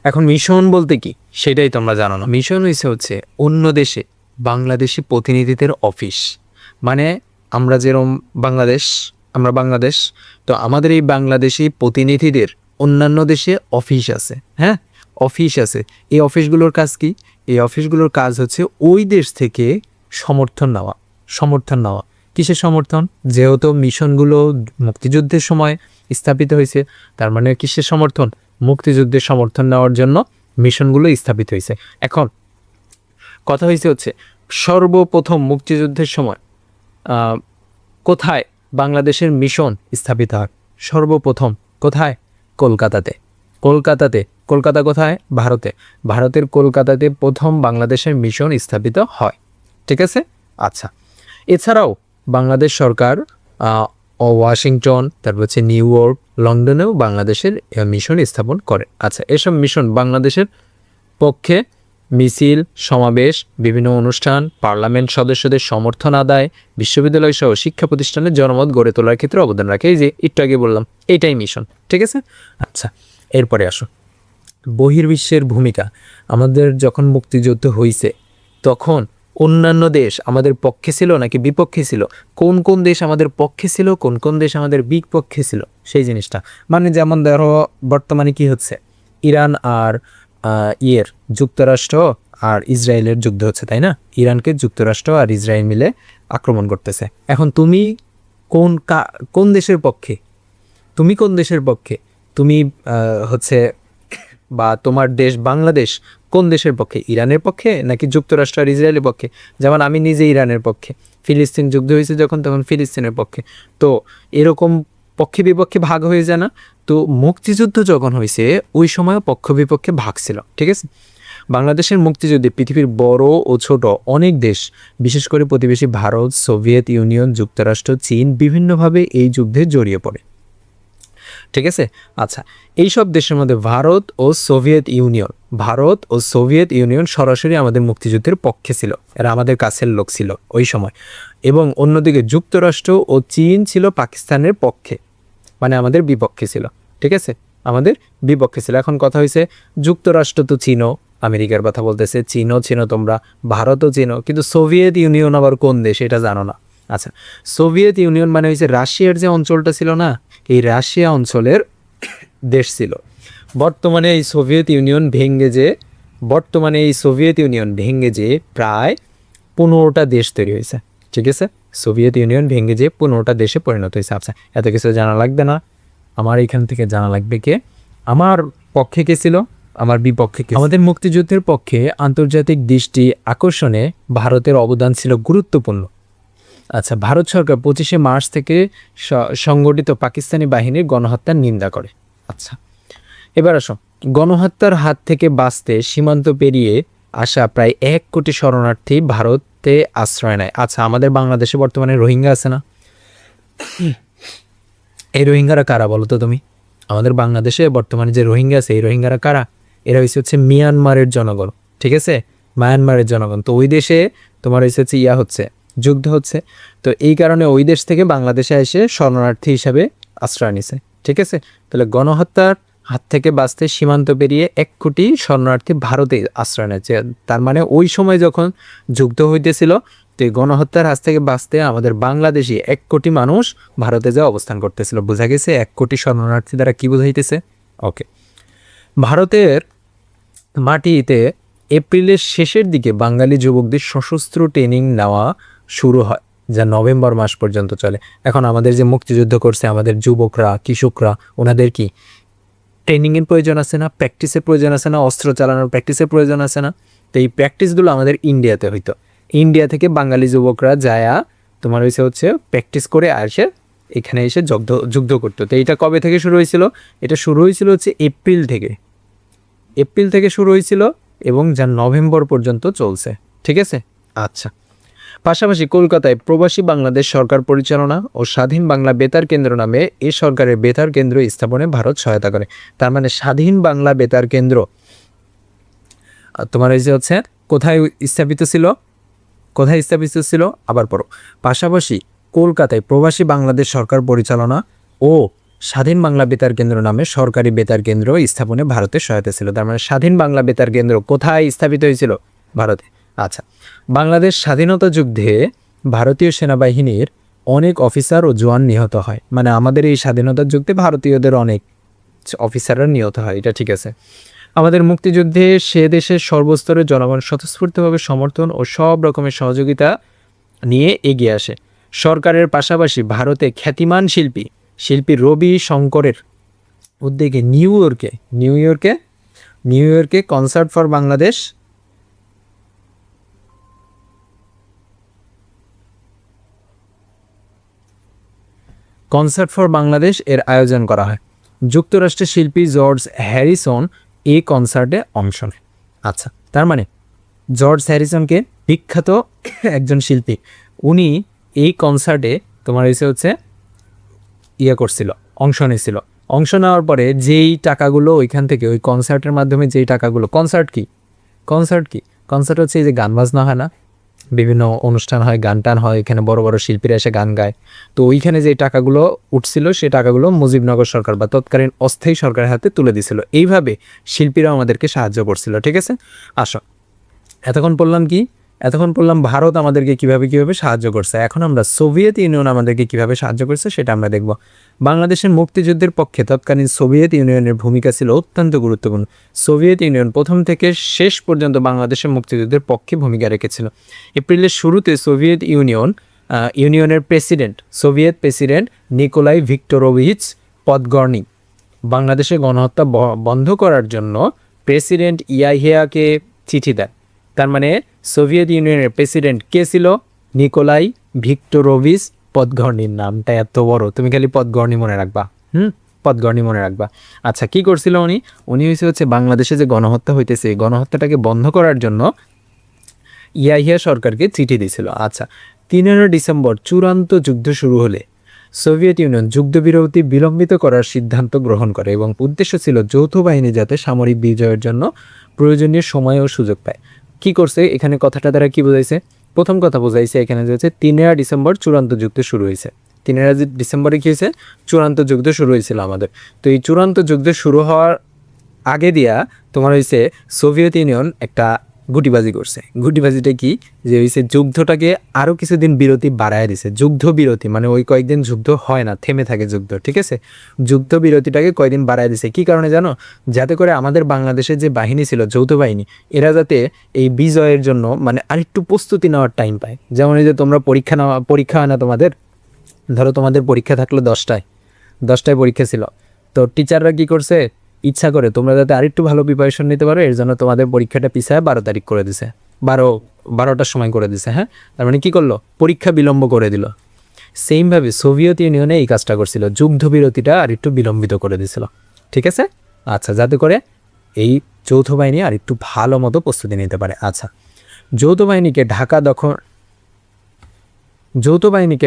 এখন মিশন বলতে কি সেটাই তোমরা জানো না। মিশন হচ্ছে অন্য দেশে বাংলাদেশি প্রতিনিধিদের অফিস। মানে আমরা যেরকম বাংলাদেশ, তো আমাদের এই বাংলাদেশি প্রতিনিধিদের অন্যান্য দেশে অফিস আছে। হ্যাঁ, অফিস আছে। এই অফিসগুলোর কাজ কি? এই অফিসগুলোর কাজ হচ্ছে ওই দেশ থেকে সমর্থন নেওয়া। কিসের সমর্থন? যেহেতু মিশনগুলো মুক্তিযুদ্ধের সময় স্থাপিত হয়েছে, তার মানে কিসের সমর্থন? মুক্তিযুদ্ধের সমর্থন নেওয়ার জন্য মিশনগুলো স্থাপিত হয়েছে। এখন কথা হচ্ছে সর্বপ্রথম মুক্তিযুদ্ধের সময় কোথায় বাংলাদেশের মিশন স্থাপিত হয়? সর্বপ্রথম কোথায়? কলকাতাতে। কলকাতা কোথায়? ভারতের কলকাতাতে প্রথম বাংলাদেশের মিশন স্থাপিত হয়, ঠিক আছে। আচ্ছা, এছাড়াও বাংলাদেশ সরকার ওয়াশিংটন, তারপর হচ্ছে নিউ ইয়র্ক, লন্ডনেও বাংলাদেশের মিশন স্থাপন করে। আচ্ছা, এসব মিশন বাংলাদেশের পক্ষে মিছিল, সমাবেশ, বিভিন্ন অনুষ্ঠান, পার্লামেন্ট সদস্যদের সমর্থন আদায়, বিশ্ববিদ্যালয় সহ শিক্ষা প্রতিষ্ঠানের জনমত গড়ে তোলার ক্ষেত্রে অবদান রাখে। এই যে একটু আগে বললাম, এইটাই মিশন, ঠিক আছে। আচ্ছা, এরপরে আসো বহির্বিশ্বের ভূমিকা। আমাদের যখন মুক্তিযুদ্ধ হয়েছে তখন অন্যান্য দেশ আমাদের পক্ষে ছিল নাকি বিপক্ষে ছিল? কোন কোন দেশ আমাদের পক্ষে ছিল, কোন কোন দেশ আমাদের বিপক্ষে ছিল, সেই জিনিসটা। মানে যেমন ধরো বর্তমানে কি হচ্ছে, ইরান আর যুক্তরাষ্ট্র আর ইসরায়েলের যুদ্ধ হচ্ছে, তাই না? ইরানকে যুক্তরাষ্ট্র আর ইসরায়েল মিলে আক্রমণ করতেছে। এখন তুমি কোন দেশের পক্ষে? তুমি হচ্ছে বা তোমার দেশ বাংলাদেশ কোন দেশের পক্ষে? ইরানের পক্ষে নাকি যুক্তরাষ্ট্র আর ইসরায়েলের পক্ষে? যেমন আমি নিজে ইরানের পক্ষে, ফিলিস্তিন যুদ্ধ হয়েছে যখন তখন ফিলিস্তিনের পক্ষে। তো এরকম পক্ষে বিপক্ষে ভাগ হয়ে যায় না? তো মুক্তিযুদ্ধ যখন হয়েছে ওই সময় পক্ষ বিপক্ষে ভাগ ছিল, ঠিক আছে। বাংলাদেশের মুক্তিযুদ্ধে পৃথিবীর বড় ও ছোট অনেক দেশ, বিশেষ করে প্রতিবেশী ভারত, সোভিয়েত ইউনিয়ন, যুক্তরাষ্ট্র, চীন বিভিন্নভাবে এই যুদ্ধে জড়িয়ে পড়ে, ঠিক আছে। আচ্ছা, এইসব দেশের মধ্যে ভারত ও সোভিয়েত ইউনিয়ন সরাসরি আমাদের মুক্তিযুদ্ধের পক্ষে ছিল, এরা আমাদের কাছের লোক ছিল ওই সময়। এবং অন্যদিকে যুক্তরাষ্ট্র ও চীন ছিল পাকিস্তানের পক্ষে, মানে আমাদের বিপক্ষে ছিল, ঠিক আছে, আমাদের বিপক্ষে ছিল। এখন কথা হয়েছে যুক্তরাষ্ট্র তো চিনো, আমেরিকার কথা বলতেছে, চীনও চিনো তোমরা, ভারতও চিনো, কিন্তু সোভিয়েত ইউনিয়ন আবার কোন দেশ এটা জানো না। আচ্ছা, সোভিয়েত ইউনিয়ন মানে হচ্ছে রাশিয়ার যে অঞ্চলটা ছিল না, এই রাশিয়া অঞ্চলের দেশ ছিল। বর্তমানে এই সোভিয়েত ইউনিয়ন ভেঙে যে প্রায় 15টা দেশ তৈরি হয়েছে, ঠিক আছে। সোভিয়েত ইউনিয়ন ভেঙে যে 15টা দেশে পরিণত হয়েছে। আচ্ছা, এত কিছু জানা লাগবে না, আমার এখান থেকে জানা লাগবে কে আমার পক্ষে কে ছিল, আমার বিপক্ষে কে। আমাদের মুক্তিযুদ্ধের পক্ষে আন্তর্জাতিক দৃষ্টি আকর্ষণে ভারতের অবদান ছিল গুরুত্বপূর্ণ। আচ্ছা, ভারত সরকার 25শে মার্চ থেকে সংগঠিত পাকিস্তানি বাহিনীর গণহত্যার নিন্দা করে। আচ্ছা, এবার আসো, গণহত্যার হাত থেকে বাঁচতে সীমান্ত পেরিয়ে আসা প্রায় 1 কোটি শরণার্থী ভারতে আশ্রয় নেয়। আচ্ছা, আমাদের বাংলাদেশে বর্তমানে রোহিঙ্গা আছে না? এই রোহিঙ্গারা কারা বলো তো তুমি? আমাদের বাংলাদেশে বর্তমানে যে রোহিঙ্গা আছে, এই রোহিঙ্গারা কারা? এরা হচ্ছে মিয়ানমারের জনগণ, ঠিক আছে? মায়ানমারের জনগণ। তো ওই দেশে তোমার হচ্ছে হচ্ছে যুদ্ধ হচ্ছে, তো এই কারণে ওই দেশ থেকে বাংলাদেশে এসে শরণার্থী হিসাবে আশ্রয় নিছে, ঠিক আছে? তাহলে গণহত্যার হাত থেকে বাঁচতে সীমান্ত পেরিয়ে 1 কোটি শরণার্থী ভারতে আশ্রয় নেয়। তার মানে ওই সময় যখন যুদ্ধ হইতেছিল, তো এই গণহত্যার হাত থেকে বাঁচতে আমাদের বাংলাদেশি 1 কোটি মানুষ ভারতে যা অবস্থান করতেছিল। বোঝা গেছে 1 কোটি শরণার্থী দ্বারা কি বোঝাইতেছে? ওকে। ভারতের মাটিতে এপ্রিলের শেষের দিকে বাঙালি যুবকদের সশস্ত্র ট্রেনিং নেওয়া শুরু হয়, যা নভেম্বর মাস পর্যন্ত চলে। এখন আমাদের যে মুক্তিযুদ্ধ করছে আমাদের যুবকরা, কৃষকরা, ওনাদের কি ট্রেনিংয়ের প্রয়োজন আছে না? প্র্যাকটিসের প্রয়োজন আছে না? অস্ত্র চালানোর প্র্যাকটিসের প্রয়োজন আছে না? তো এই প্র্যাকটিসগুলো আমাদের ইন্ডিয়াতে হইতো। ইন্ডিয়া থেকে বাঙালি যুবকরা যায়া তোমার হচ্ছে প্র্যাকটিস করে আসে এখানে এসে যুদ্ধ করতো। তো এইটা কবে থেকে শুরু হয়েছিল? এটা শুরু হয়েছিল হচ্ছে এপ্রিল থেকে শুরু হয়েছিল এবং যা নভেম্বর পর্যন্ত চলছে, ঠিক আছে? আচ্ছা, পাশাপাশি কলকাতায় প্রবাসী বাংলাদেশ সরকার পরিচালনা ও স্বাধীন বাংলা বেতার কেন্দ্র নামে এ সরকারের বেতার কেন্দ্র স্থাপনে ভারত সহায়তা করে। তার মানে স্বাধীন বাংলা বেতার কেন্দ্র তোমার হচ্ছে কোথায় স্থাপিত ছিল? আবার পড়ো। পাশাপাশি কলকাতায় প্রবাসী বাংলাদেশ সরকার পরিচালনা ও স্বাধীন বাংলা বেতার কেন্দ্র নামে সরকারি বেতার কেন্দ্র স্থাপনে ভারতের সহায়তা ছিল। তার মানে স্বাধীন বাংলা বেতার কেন্দ্র কোথায় স্থাপিত হয়েছিল? ভারতে। আচ্ছা, বাংলাদেশ স্বাধীনতা যুদ্ধে ভারতীয় সেনাবাহিনীর অনেক অফিসার ও জওয়ান নিহত হয়। মানে আমাদের এই স্বাধীনতার যুদ্ধে ভারতীয়দের অনেক অফিসাররা নিহত হয়, এটা ঠিক আছে। আমাদের মুক্তিযুদ্ধে সে দেশের সর্বস্তরের জনগণ স্বতঃস্ফূর্তভাবে সমর্থন ও সব রকমের সহযোগিতা নিয়ে এগিয়ে আসে। সরকারের পাশাপাশি ভারতে খ্যাতিমান শিল্পী রবি শঙ্করের উদ্যোগে নিউ ইয়র্কে কনসার্ট ফর বাংলাদেশ এর আয়োজন করা হয়। যুক্তরাষ্ট্রের শিল্পী জর্জ হ্যারিসন এই কনসার্টে অংশ নেয়। আচ্ছা, তার মানে জর্জ হ্যারিসনকে বিখ্যাত একজন শিল্পী, উনি এই কনসার্টে তোমার হচ্ছে অংশ নিয়েছিল। অংশ নেওয়ার পরে যেই টাকাগুলো ওইখান থেকে ওই কনসার্টের মাধ্যমে যেই টাকাগুলো, কনসার্ট হচ্ছে এই যে গান বাজনা হয় না, বিভিন্ন অনুষ্ঠান হয়, গান টান হয়, এখানে বড় বড় শিল্পীরা এসে গান গায়। তো ওইখানে যে টাকাগুলো উঠছিল সেই টাকাগুলো মুজিবনগর সরকার বা তৎকালীন অস্থায়ী সরকারের হাতে তুলে দিছিল। এইভাবে শিল্পীরাও আমাদেরকে সাহায্য করছিল, ঠিক আছে? আসো, এতক্ষণ বললাম ভারত আমাদেরকে কিভাবে সাহায্য করছে। এখন আমরা সোভিয়েত ইউনিয়ন আমাদেরকে কিভাবে সাহায্য করছে সেটা আমরা দেখব। বাংলাদেশের মুক্তিযুদ্ধের পক্ষে তৎকালীন সোভিয়েত ইউনিয়নের ভূমিকা ছিল অত্যন্ত গুরুত্বপূর্ণ। সোভিয়েত ইউনিয়ন প্রথম থেকে শেষ পর্যন্ত বাংলাদেশের মুক্তিযুদ্ধের পক্ষে ভূমিকা রেখেছিল। এপ্রিলের শুরুতে ইউনিয়নের সোভিয়েত প্রেসিডেন্ট নিকোলাই ভিক্টোরোভিচ পদগর্নি বাংলাদেশে গণহত্যা বন্ধ করার জন্য প্রেসিডেন্ট ইয়াহিয়াকে চিঠি দেন। তার মানে সোভিয়েত ইউনিয়নের প্রেসিডেন্ট কে ছিল? নিকোলাই ভিক্টোরোভিচ পদগর্নির। নামটা এত বড়, তুমি খালি পদগর্নি মনে রাখবা। আচ্ছা, কি করছিল উনি হচ্ছে বাংলাদেশে যে গণহত্যা হইতেছে, গণহত্যাটাকে বন্ধ করার জন্য ইয়াহিয়া সরকারকে চিঠি দিয়েছিল। আচ্ছা, 13 ডিসেম্বর চূড়ান্ত যুদ্ধ শুরু হলে সোভিয়েত ইউনিয়ন যুদ্ধবিরতি বিলম্বিত করার সিদ্ধান্ত গ্রহণ করে এবং উদ্দেশ্য ছিল যৌথ বাহিনী যাতে সামরিক বিজয়ের জন্য প্রয়োজনীয় সময় ও সুযোগ পায়। কি করছে এখানে? কথাটা দ্বারা কি বোঝাইছে? প্রথম কথা বোঝাইছে এখানে যে হচ্ছে 13 ডিসেম্বর চূড়ান্ত যুদ্ধ শুরু হয়েছে। 13 ডিসেম্বরে কি হয়েছে? চূড়ান্ত যুদ্ধ শুরু হয়েছিল আমাদের। তো এই চূড়ান্ত যুদ্ধ শুরু হওয়ার আগে দিয়া তোমার সোভিয়েত ইউনিয়ন একটা গুটিবাজি করছে। গুটিবাজিটা কি? যে যুদ্ধটাকে আরও কিছুদিন বিরতি বাড়ায় দিছে। যুদ্ধ বিরতি মানে ওই কয়েকদিন যুদ্ধ হয় না, থেমে থাকে যুদ্ধ, ঠিক আছে? যুদ্ধ বিরতিটাকে কয়েকদিন বাড়ায় দিছে। কি কারণে জানো? যাতে করে আমাদের বাংলাদেশের যে বাহিনী ছিল, যৌথ বাহিনী, এরা যাতে এই বিজয়ের জন্য মানে আরেকটু প্রস্তুতি নেওয়ার টাইম পায়। যেমন এই যে তোমরা পরীক্ষা হয় না তোমাদের, ধরো তোমাদের পরীক্ষা থাকলো 10টায় পরীক্ষা ছিল, তো টিচাররা কি করছে? ইচ্ছা করে তোমরা যাতে আরেকটু ভালো প্রিপারেশন নিতে পারো এর জন্য তোমাদের পরীক্ষাটা পিছায় 12 তারিখ করে দিছে। 12টার সময় করে দিছে, হ্যাঁ, তার মানে কী করলো, পরীক্ষা বিলম্ব করে দিল। সেমভাবে সোভিয়েত ইউনিয়নে এই কাজটা করছিল, যুদ্ধবিরতিটা আর একটু বিলম্বিত করে দিছিল, ঠিক আছে। আচ্ছা, যাতে করে এই যৌথ বাহিনী আর একটু ভালো মতো প্রস্তুতি নিতে পারে। আচ্ছা, যৌথ বাহিনীকে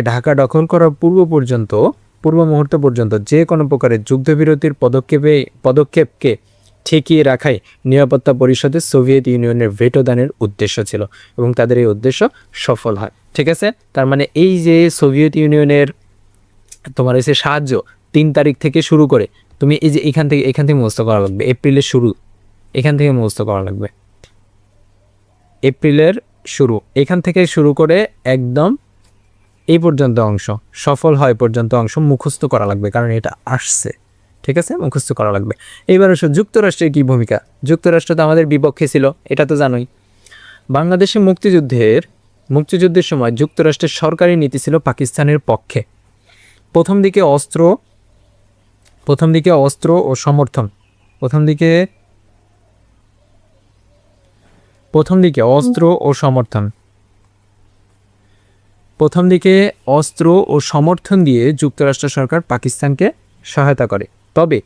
ঢাকা দখল করার পূর্ব মুহূর্ত পর্যন্ত যে কোনো প্রকারের যুদ্ধবিরতির পদক্ষেপকে ঠেকিয়ে রাখাই নিরাপত্তা পরিষদে সোভিয়েত ইউনিয়নের ভেটো দানের উদ্দেশ্য ছিল, এবং তাদের এই উদ্দেশ্য সফল হয়, ঠিক আছে। তার মানে এই যে সোভিয়েত ইউনিয়নের তোমার এসে সাহায্য 3 তারিখ থেকে শুরু করে, তুমি এই যে এখান থেকে মুখস্থ করা লাগবে, এপ্রিলের শুরু, এখান থেকে মুখস্থ করা লাগবে, এপ্রিলের শুরু, এখান থেকে শুরু করে একদম এই পর্যন্ত অংশ, সফল হয় পর্যন্ত অংশ মুখস্থ করা লাগবে, কারণ এটা আসছে, ঠিক আছে, মুখস্থ করা লাগবে। এইবার আসো যুক্তরাষ্ট্রের কী ভূমিকা। যুক্তরাষ্ট্র তো আমাদের বিপক্ষে ছিল, এটা তো জানোই। বাংলাদেশে মুক্তিযুদ্ধের সময় যুক্তরাষ্ট্রের সরকারি নীতি ছিল পাকিস্তানের পক্ষে। প্রথম দিকে অস্ত্র ও সমর্থন দিয়ে যুক্তরাষ্ট্র সরকার পাকিস্তানকে সহায়তা করে। তবে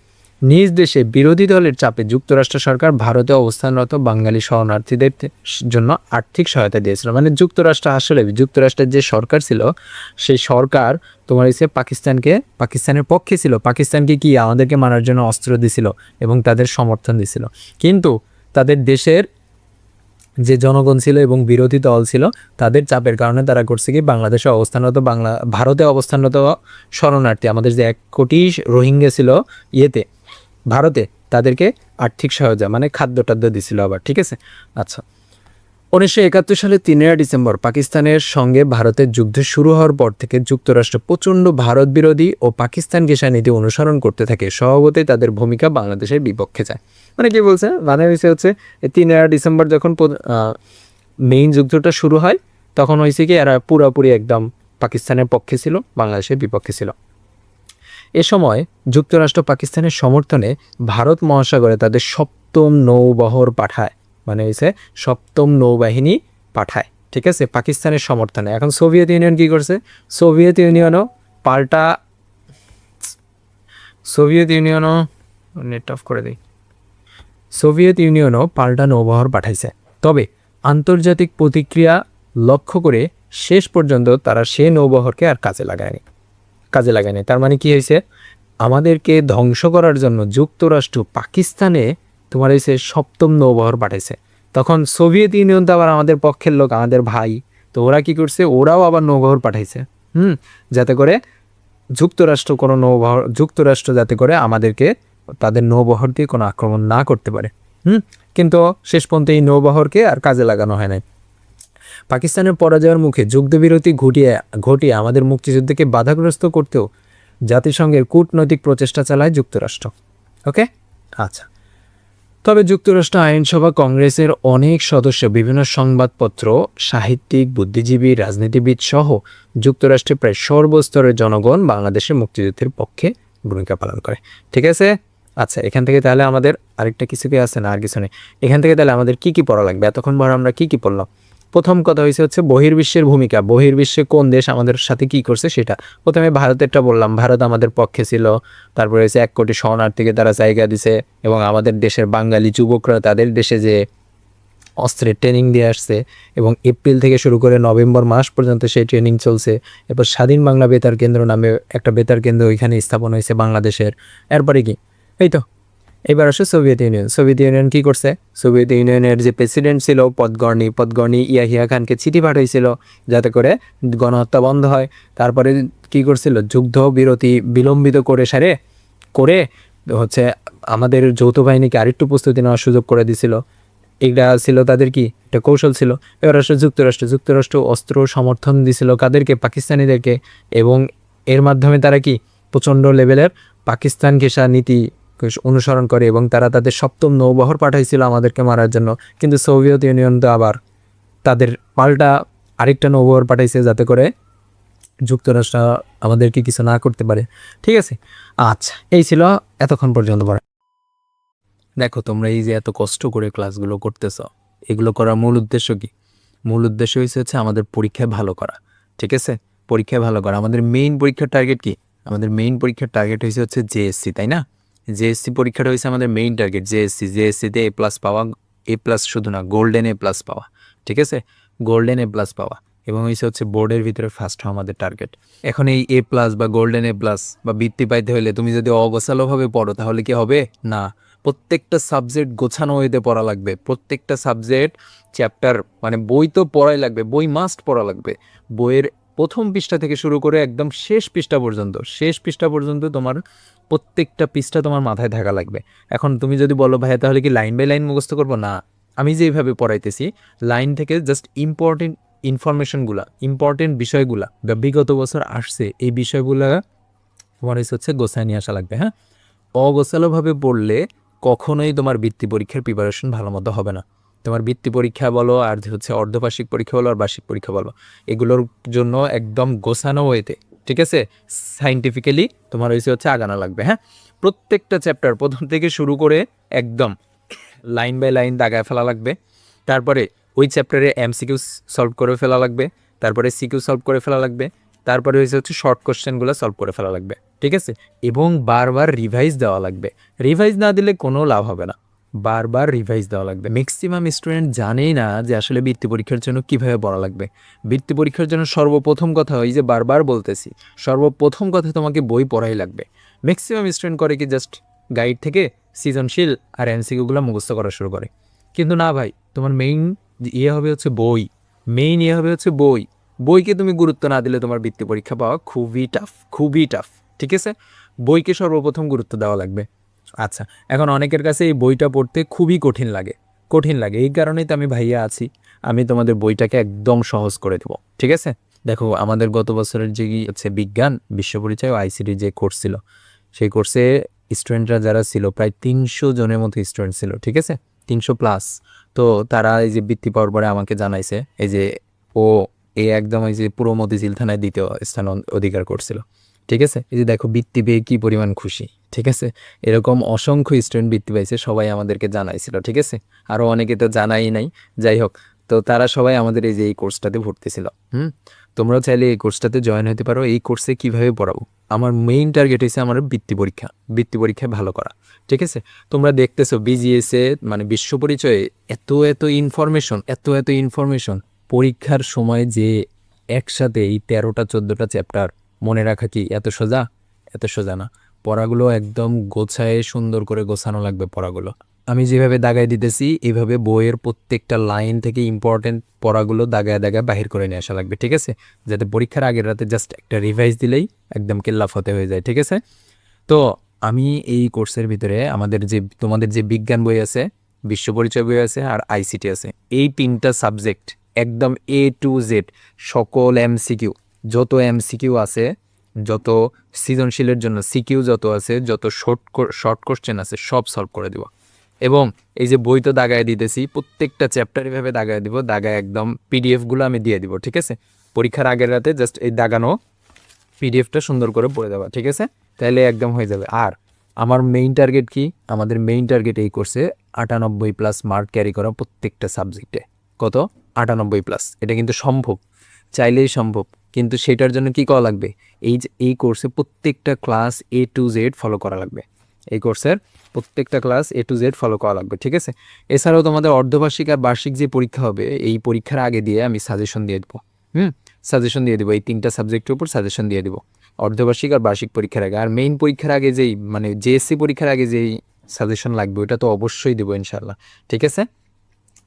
নিজ দেশে বিরোধী দলের চাপে যুক্তরাষ্ট্র সরকার ভারতে অবস্থানরত বাঙালি শরণার্থীদের জন্য আর্থিক সহায়তা দিয়েছিল। মানে যুক্তরাষ্ট্রের যে সরকার ছিল, সেই সরকার তোমার এসে পাকিস্তানের পক্ষে ছিল। পাকিস্তানকে কি আমাদেরকে মারার জন্য অস্ত্র দিছিল এবং তাদের সমর্থন দিছিল, কিন্তু তাদের দেশের যে জনগণ ছিল এবং বিরোধী দল ছিল, তাদের চাপের কারণে তারা করছে কি, ভারতে অবস্থানরত শরণার্থী, আমাদের যে 1 কোটি রোহিঙ্গা ছিল ভারতে, তাদেরকে আর্থিক সহায়তা মানে খাদ্য দিছিল আবার, ঠিক আছে। আচ্ছা, 1971 সালে 3 ডিসেম্বর পাকিস্তানের সঙ্গে ভারতের যুদ্ধ শুরু হওয়ার পর থেকে যুক্তরাষ্ট্র প্রচণ্ড ভারত বিরোধী ও পাকিস্তান ঘেঁষা নীতি অনুসরণ করতে থাকে। স্বভাবতই তাদের ভূমিকা বাংলাদেশের বিপক্ষে যায়। মানে কি বলছে, মানে হচ্ছে 3 ডিসেম্বর যখন মেইন যুদ্ধটা শুরু হয়, তখন হয়েছে কি এরা পুরোপুরি একদম পাকিস্তানের পক্ষে ছিল, বাংলাদেশের বিপক্ষে ছিল। এ সময় যুক্তরাষ্ট্র পাকিস্তানের সমর্থনে ভারত মহাসাগরে তাদের 7ম নৌবহর পাঠায়, মানে হয়েছে 7ম নৌবাহিনী পাঠায়, ঠিক আছে, পাকিস্তানের সমর্থনে। এখন সোভিয়েত ইউনিয়ন কী করছে, সোভিয়েত ইউনিয়নও পাল্টা নৌবহর পাঠাইছে। তবে আন্তর্জাতিক প্রতিক্রিয়া লক্ষ্য করে শেষ পর্যন্ত তারা সে নৌবহরকে আর কাজে লাগায়নি। তার মানে কি হয়েছে, আমাদেরকে ধ্বংস করার জন্য যুক্তরাষ্ট্র পাকিস্তানে তোমার হয়েছে 7ম নৌবহর পাঠাইছে। তখন সোভিয়েত ইউনিয়ন তো আবার আমাদের পক্ষের লোক, আমাদের ভাই, তো ওরা কি করছে, ওরাও আবার নৌবহর পাঠাইছে, যাতে করে যুক্তরাষ্ট্র যাতে করে আমাদেরকে তাদের নৌবহর দিয়ে কোনো আক্রমণ না করতে পারে। কিন্তু শেষ পর্যন্ত এই নৌবহরকে আর কাজে লাগানো হয় নাই। পাকিস্তানের পরাজয়ের মুখে যুদ্ধবিরতি ঘটিয়ে আমাদের মুক্তিযুদ্ধকে বাধাগ্রস্ত করতেও জাতিসংঘের কূটনৈতিক প্রচেষ্টা চালায় যুক্তরাষ্ট্র। ওকে, আচ্ছা। তবে যুক্তরাষ্ট্র আইনসভা, কংগ্রেসের অনেক সদস্য, বিভিন্ন সংবাদপত্র, সাহিত্যিক, বুদ্ধিজীবী, রাজনীতিবিদ সহ যুক্তরাষ্ট্রের প্রায় সর্বস্তরের জনগণ বাংলাদেশের মুক্তিযুদ্ধের পক্ষে ভূমিকা পালন করে, ঠিক আছে। আচ্ছা, এখান থেকে তাহলে আমাদের আরেকটা কিছু কি আছে না, আর কিছু নেই। এখান থেকে তাহলে আমাদের কি পড়া লাগবে, এতক্ষণ পর আমরা কি পড়লাম। প্রথম কথা হচ্ছে বহির্বিশ্বের ভূমিকা, বহির্বিশ্বে কোন দেশ আমাদের সাথে কি করছে সেটা। প্রথমে ভারতেরটা বললাম, ভারত আমাদের পক্ষে ছিল। তারপরে 1 কোটি শরণার্থীকে তারা জায়গা দিছে, এবং আমাদের দেশের বাঙালি যুবকরা তাদের দেশে যে অস্ত্রের ট্রেনিং দিয়ে আসছে, এবং এপ্রিল থেকে শুরু করে নভেম্বর মাস পর্যন্ত সেই ট্রেনিং চলছে। এরপর স্বাধীন বাংলা বেতার কেন্দ্র নামে একটা বেতার কেন্দ্র ওইখানে স্থাপন হয়েছে বাংলাদেশের। এরপরে কি, এই তো এবার আসে সোভিয়েত ইউনিয়ন কি করছে, সোভিয়েত ইউনিয়নের যে প্রেসিডেন্ট ছিল পদগর্নি ইয়াহিয়া খানকে চিঠি পাঠাইছিল যাতে করে গণহত্যা বন্ধ হয়। তারপরে কি করছিল, যুদ্ধ বিরতি বিলম্বিত করে হচ্ছে আমাদের যৌথ বাহিনীকে আরেকটু প্রস্তুতি নেওয়ার সুযোগ করে দিছিল। এটা ছিল তাদের কি একটা কৌশল ছিল। এবার আসলে যুক্তরাষ্ট্র অস্ত্র সমর্থন দিছিল কাদেরকে, পাকিস্তানিদেরকে, এবং এর মাধ্যমে তারা কি প্রচণ্ড লেভেলের পাকিস্তান ঘেঁষা নীতি অনুসরণ করে, এবং তারা তাদের 7ম নৌবহর পাঠাইছিল আমাদেরকে মারার জন্য। কিন্তু সোভিয়েত ইউনিয়ন তো আবার তাদের পাল্টা আরেকটা নৌবহর পাঠাইছে যাতে করে যুক্তরাষ্ট্র আমাদেরকে কিছু না করতে পারে, ঠিক আছে। আচ্ছা, এই ছিল এতক্ষণ পর্যন্ত পড়া। দেখো, তোমরা এই যে এত কষ্ট করে ক্লাসগুলো করতেছ, এগুলো করার মূল উদ্দেশ্য কি? মূল উদ্দেশ্য হচ্ছে আমাদের পরীক্ষায় ভালো করা, ঠিক আছে? পরীক্ষায় ভালো করা। আমাদের মেইন পরীক্ষার টার্গেট কি? আমাদের মেইন পরীক্ষার টার্গেট হচ্ছে জেএসসি, তাই না? জেএসসি পরীক্ষাটা হচ্ছে আমাদের মেইন টার্গেট। জেএসসিতে এ প্লাস পাওয়া, এ প্লাস শুধু না, গোল্ডেন এ প্লাস পাওয়া, ঠিক আছে? গোল্ডেন এ প্লাস পাওয়া এবং হচ্ছে বোর্ডের ভিতরে ফার্স্ট হওয়া আমাদের টার্গেট। এখন এই এ প্লাস বা গোল্ডেন এ প্লাস বা বৃত্তি পাইতে হলে তুমি যদি অগোছালোভাবে পড়ো তাহলে কি হবে? না, প্রত্যেকটা সাবজেক্ট গোছানো হইতে পড়া লাগবে। প্রত্যেকটা সাবজেক্ট চ্যাপ্টার মানে বই তো পড়াই লাগবে, বই মাস্ট পড়া লাগবে। বইয়ের প্রথম পৃষ্ঠা থেকে শুরু করে একদম শেষ পৃষ্ঠা পর্যন্ত তোমার প্রত্যেকটা পৃষ্ঠা তোমার মাথায় থাকা লাগবে। এখন তুমি যদি বলো ভাইয়া তাহলে কি লাইন বাই লাইন মুখস্থ করবো? না, আমি যেভাবে পড়াইতেছি লাইন থেকে জাস্ট ইম্পর্টেন্ট ইনফরমেশনগুলা, ইম্পর্টেন্ট বিষয়গুলা বা বিগত বছর আসছে এই বিষয়গুলা তোমার হচ্ছে গোছায় নিয়ে আসা লাগবে। হ্যাঁ, অগোছালোভাবে পড়লে কখনোই তোমার বৃত্তি পরীক্ষার প্রিপারেশন ভালো মতো হবে না। তোমার বৃত্তি পরীক্ষা বলো আর হচ্ছে অর্ধবার্ষিক পরীক্ষা বলো আর বার্ষিক পরীক্ষা বলো, এগুলোর জন্য একদম গোছানো ওয়েতে, ঠিক আছে, সাইন্টিফিক্যালি তোমার হচ্ছে আগানো লাগবে। হ্যাঁ, প্রত্যেকটা চ্যাপ্টার প্রথম থেকে শুরু করে একদম লাইন বাই লাইন দাগায় ফেলা লাগবে। তারপরে ওই চ্যাপ্টারে এমসিকিউ সলভ করে ফেলা লাগবে, তারপরে সিকিউ সলভ করে ফেলা লাগবে, তারপরে হচ্ছে শর্ট কোশ্চেনগুলো সলভ করে ফেলা লাগবে, ঠিক আছে? এবং বারবার রিভাইজ দেওয়া লাগবে। রিভাইজ না দিলে কোনো লাভ হবে না, বারবার রিভাইজ দেওয়া লাগবে। ম্যাক্সিমাম স্টুডেন্ট জানেই না যে আসলে বৃত্তি পরীক্ষার জন্য কীভাবে পড়া লাগবে। বৃত্তি পরীক্ষার জন্য সর্বপ্রথম কথা, ওই যে বারবার বলতেছি, সর্বপ্রথম কথা তোমাকে বই পড়াই লাগবে। ম্যাক্সিমাম স্টুডেন্ট করে কি জাস্ট গাইড থেকে সৃজনশীল আর এমসিকিউগুলো মুখস্থ করা শুরু করে। কিন্তু না ভাই, তোমার মেইন হচ্ছে বই, বই। বইকে তুমি গুরুত্ব না দিলে তোমার বৃত্তি পরীক্ষা পাওয়া খুবই টাফ, ঠিক আছে? বইকে সর্বপ্রথম গুরুত্ব দেওয়া লাগবে। আচ্ছা, এখন অনেকের কাছে এই বইটা পড়তে খুবই কঠিন লাগে। এই কারণেই তো আমি ভাইয়া আছি, আমি তোমাদের বইটাকে একদম সহজ করে দেবো, ঠিক আছে? দেখো, আমাদের গত বছরের যে হচ্ছে বিজ্ঞান বিশ্ব পরিচয় ও আইসিটি যে কোর্স ছিল, সেই কোর্সে স্টুডেন্টরা যারা ছিল প্রায় 300 জনের মতো স্টুডেন্ট ছিল, ঠিক আছে? 300+। তো তারা এই যে বৃত্তি পাওয়ার পরে আমাকে জানাইছে এই যে ও একদম এই যে পুরো মতিঝিল থানায় দ্বিতীয় স্থান অধিকার করছিল, ঠিক আছে? এই যে দেখো বৃত্তি পেয়ে কী পরিমাণ খুশি, ঠিক আছে? এরকম অসংখ্য স্টুডেন্ট বৃত্তি পাইছে, সবাই আমাদেরকে জানাইছিল, ঠিক আছে? আরও অনেকে তো জানাই নাই, যাই হোক। তো তারা সবাই আমাদের এই যে এই কোর্সটাতে ভর্তি ছিল। তোমরাও চাইলে এই কোর্সটাতে জয়েন হতে পারো। এই কোর্সে কীভাবে পড়াবো, আমার মেইন টার্গেট হচ্ছে আমার বৃত্তি পরীক্ষায় ভালো করা, ঠিক আছে? তোমরা দেখতেছো বিজিএসে মানে বিশ্ব পরিচয়ে এত ইনফরমেশন পরীক্ষার সময় যে একসাথে এই 13টা 14টা চ্যাপ্টার মনে রাখা কি এত সোজা না। পড়াগুলো একদম গোছায় সুন্দর করে গোছানো লাগবে পড়াগুলো। আমি যেভাবে দাগায় দিতেছি এইভাবে বইয়ের প্রত্যেকটা লাইন থেকে ইম্পর্টেন্ট পড়াগুলো দাগায় বাহির করে নিয়ে আসা লাগবে, ঠিক আছে? যাতে পরীক্ষার আগের রাতে জাস্ট একটা রিভাইজ দিলেই একদম কেল্লা ফতে হয়ে যায়, ঠিক আছে? তো আমি এই কোর্সের ভিতরে তোমাদের যে বিজ্ঞান বই আছে, বিশ্ব পরিচয় বই আছে আর আইসিটি আছে, এই 3টা সাবজেক্ট একদম A to Z সকল এমসিকিউ, যত এমসিকিউ আছে, যত সৃজনশীলের জন্য সিকিউ যত আছে, যত শর্ট কোশ্চেন আছে, সব সলভ করে দিব। এবং এই যে বই তো দাগায় দিতেছি, প্রত্যেকটা চ্যাপ্টার এভাবে দাগায় দিব, দাগায় একদম পিডিএফগুলো আমি দিয়ে দিব, ঠিক আছে? পরীক্ষার আগের রাতে জাস্ট এই দাগানো পিডিএফটা সুন্দর করে পড়ে দেওয়া, ঠিক আছে? তাহলে একদম হয়ে যাবে। আর আমার মেইন টার্গেট কি? আমাদের মেইন টার্গেট এই কোর্সে 98+ মার্ক ক্যারি করা প্রত্যেকটা সাবজেক্টে। কত? 98+। এটা কিন্তু সম্ভব, চাইলেই সম্ভব, কিন্তু সেটার জন্য কি করা লাগবে? এই কোর্সে প্রত্যেকটা class A to Z follow করা লাগবে। এই কোর্সের প্রত্যেকটা class A to Z follow করা লাগবে, ঠিক আছে? এছাড়াও তোমাদের অর্ধবার্ষিক আর বার্ষিক যে পরীক্ষা হবে, এই পরীক্ষার আগে দিয়ে আমি সাজেশন দিয়ে দেবো। সাজেশন দিয়ে দেবো, এই 3টা সাবজেক্টের উপর সাজেশন দিয়ে দেবো অর্ধবার্ষিক আর বার্ষিক পরীক্ষার আগে। আর মেইন পরীক্ষার আগে যেই মানে জেএসসি পরীক্ষার আগে যেই সাজেশন লাগবে ওটা তো অবশ্যই দেবো ইনশাল্লাহ, ঠিক আছে?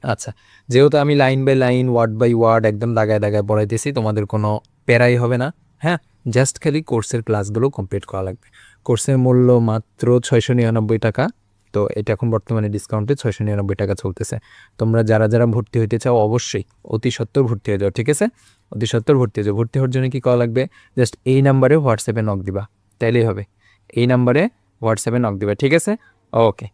আচ্ছা, যেহেতু আমি line by line word by word একদম দাগায় পড়াইতেছি, তোমাদের কোনো প্যারাই হবে না। হ্যাঁ, জাস্ট খালি কোর্সের ক্লাসগুলো কমপ্লিট করা লাগবে। কোর্সের মূল্য মাত্র 699 টাকা। তো এটা এখন বর্তমানে ডিসকাউন্টে 699 টাকা চলতেছে। তোমরা যারা ভর্তি হইতে চাও অবশ্যই অতি সত্বর ভর্তি হয়ে যাও, ঠিক আছে? অতি সত্বর ভর্তি হয়ে যাও। ভর্তি হওয়ার জন্য কী করা লাগবে? জাস্ট এই নাম্বারে হোয়াটসঅ্যাপে নক দিবা, তাইলেই হবে। এই নাম্বারে হোয়াটসঅ্যাপে নক দিবা, ঠিক আছে? ওকে।